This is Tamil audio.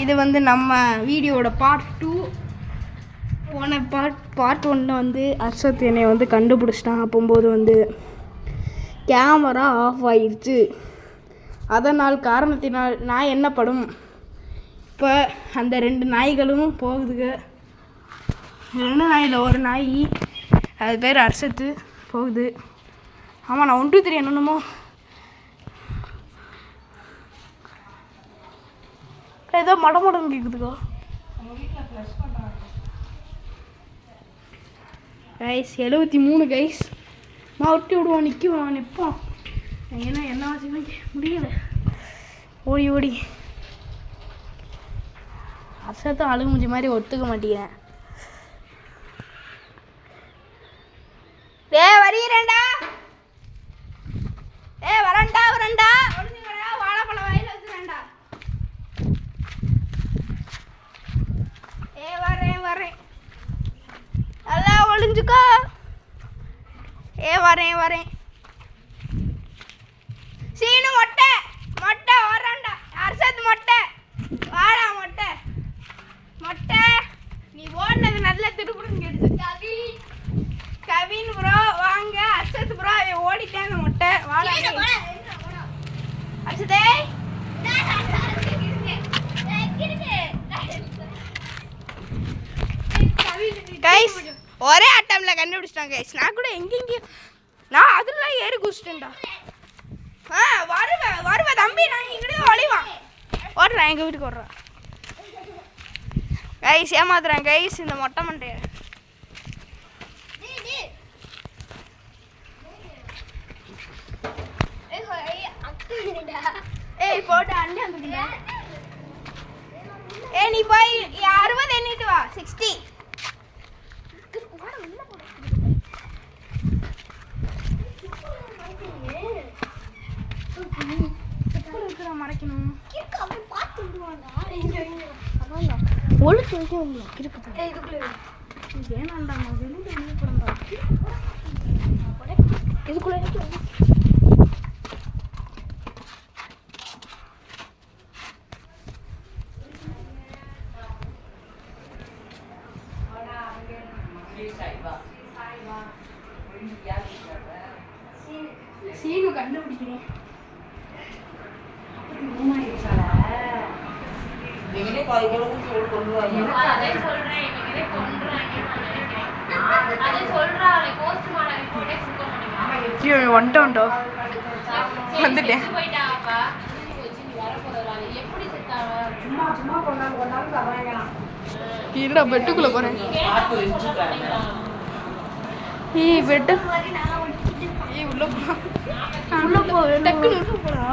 இது வந்து நம்ம வீடியோட பார்ட் 2. போன பார்ட் 1 வந்து அர்ஷத் என்னை வந்து கண்டுபிடிச்சிட்டான். அப்போது வந்து கேமரா ஆஃப் ஆயிடுச்சு. அதனால் காரணத்தினால் நான் என்ன படும். இப்போ அந்த 2 நாய்களும் போகுதுங்க. 2 நாயில் ஒரு நாய், அது பேர் அர்ஷத்து, போகுது. ஆமாம், நான் 1 2 3 என்னென்னமோ ஏதோ மடமடம் கேட்குதுக்கோ. Guys 73 guys. நான் ஒட்டி விடுவோம், நிற்குவோம், நிற்போம். ஏன்னா என்ன ஆச்சுன்னு முடியலை. ஓடி ஓடி அர்ஷத்தும் அழுகு முடிஞ்ச மாதிரி ஒத்துக்க மாட்டேங்கிறேன். வரீரேண்டா, வரண்டா வரண்டா, வாழைப்பழம் வாயில வச்சுறேன்டா. வரேன் வரேன், நல்லா ஒளிஞ்சுக்கோ. வரேன் வரேன். சீனு மொட்டை மொட்டை வரண்டா. அர்ஷத் மொட்டை, வாடா மொட்டை மொட்டை. நீ ஓடினது நல்ல திருப்பூரம் கேட்டுச்சு. கவின் ப்ரோ வாங்க. அர்ஷத் ப்ரோ ஓடிட்டேன். மொட்டை வாடா அர்ஷதே. கைஸ் ஒரே அட்டம்ல கண்டுபிடிச்சிட்டாங்க கைஸ். நான் கூட எங்கெங்கேயும் நான் அதெல்லாம் ஏறி குடிச்சிட்டேன்டா. வருவேன் தம்பி, நான் இங்கிட்ட ஒளிவான் ஓடுறேன். எங்கள் வீட்டுக்கு ஓடுறேன் கைஸ். ஏமாத்துறேன் கைஸ் இந்த மொட்டை மண்டைய. போட்டு அண்ணே வந்துருக்கா. நீ போய் 60 எண்ணிட்டு வா. 60 மறைக்கணும். சீனு கண்டுபிடிக்கிறேன். வந்துட்டோம் வந்துட்டேன். இல்ல பெட்டுக்குள்ள போறேன். பெட்டு உள்ள போ டக்குன்னு உள்ள போடா.